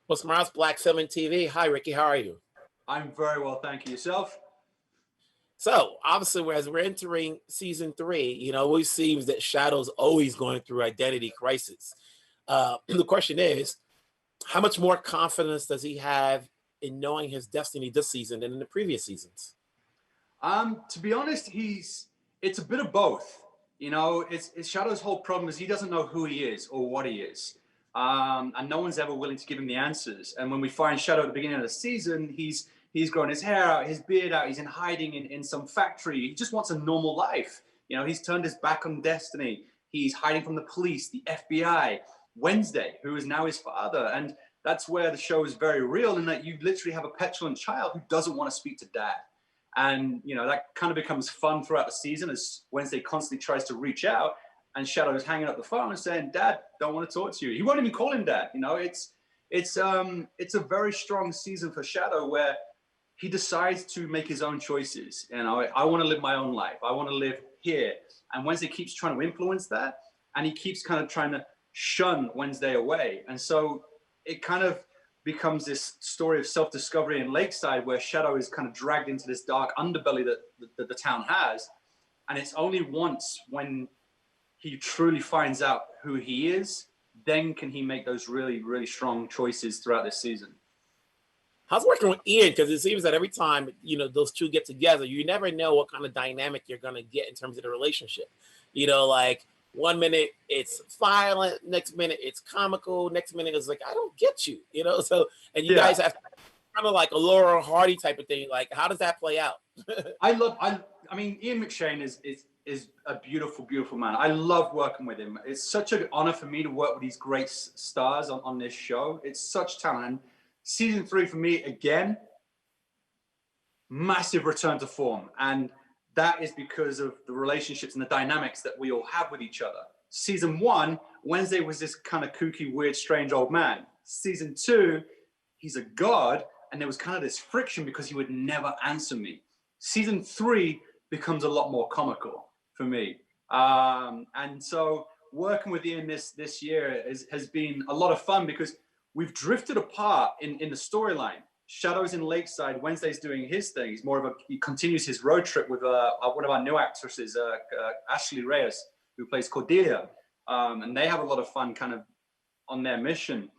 Well, Smiles Black Film and TV. Hi, Ricky. How are you? I'm very well, thank you. Yourself? So, obviously, as we're entering season three, it always seems that Shadow's always going through identity crisis. The question is, how much more confidence does he have in knowing his destiny this season than in the previous seasons? To be honest, it's a bit of both. It's Shadow's whole problem is he doesn't know who he is or what he is. And no one's ever willing to give him the answers. And when we find Shadow at the beginning of the season, he's grown his hair out, his beard out, he's in hiding in some factory. He just wants a normal life. He's turned his back on destiny. He's hiding from the police, the FBI, Wednesday, who is now his father. And that's where the show is very real, in that you literally have a petulant child who doesn't want to speak to dad. And, that kind of becomes fun throughout the season as Wednesday constantly tries to reach out and Shadow's hanging up the phone and saying, Dad, don't want to talk to you. He won't even call him Dad. It's a very strong season for Shadow where he decides to make his own choices. I want to live my own life. I want to live here. And Wednesday keeps trying to influence that. And he keeps kind of trying to shun Wednesday away. And so it kind of becomes this story of self-discovery in Lakeside where Shadow is kind of dragged into this dark underbelly that the town has. And it's only once when he truly finds out who he is, then can he make those really, really strong choices throughout this season. How's working with Ian? Because it seems that every time, those two get together, you never know what kind of dynamic you're going to get in terms of the relationship. Like one minute it's violent, next minute it's comical, next minute it's like, I don't get you, So, and you guys have kind of like a Laurel and Hardy type of thing. Like, how does that play out? I mean, Ian McShane is a beautiful, beautiful man. I love working with him. It's such an honor for me to work with these great stars on this show. It's such talent. And season 3 for me, again, massive return to form. And that is because of the relationships and the dynamics that we all have with each other. Season 1, Wednesday was this kind of kooky, weird, strange old man. Season 2, he's a god, and there was kind of this friction because he would never answer me. Season 3 becomes a lot more comical for me. And so working with Ian this year has been a lot of fun because we've drifted apart in the storyline. Shadow's in Lakeside, Wednesday's doing his thing. He continues his road trip with one of our new actresses, Ashley Reyes, who plays Cordelia. And they have a lot of fun kind of on their mission.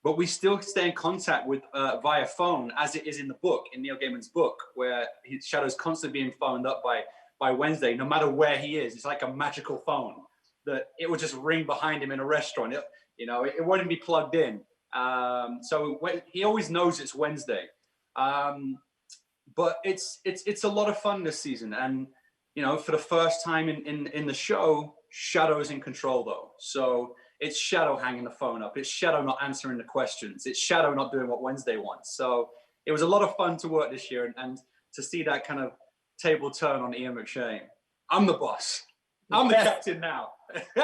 But we still stay in contact with via phone, as it is in the book, in Neil Gaiman's book, where Shadow's constantly being phoned up by Wednesday, no matter where he is. It's like a magical phone that it will just ring behind him in a restaurant. It won't even be plugged in. So he always knows it's Wednesday. But it's a lot of fun this season. And, for the first time in the show, Shadow is in control though. So it's Shadow hanging the phone up. It's Shadow not answering the questions. It's Shadow not doing what Wednesday wants. So it was a lot of fun to work this year and to see that kind of table turn on Ian McShane. I'm the boss. I'm the captain now. The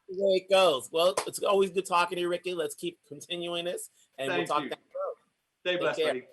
way it goes. Well, it's always good talking to you, Ricky. Let's keep continuing this, and we'll talk down the road. Stay blessed, buddy.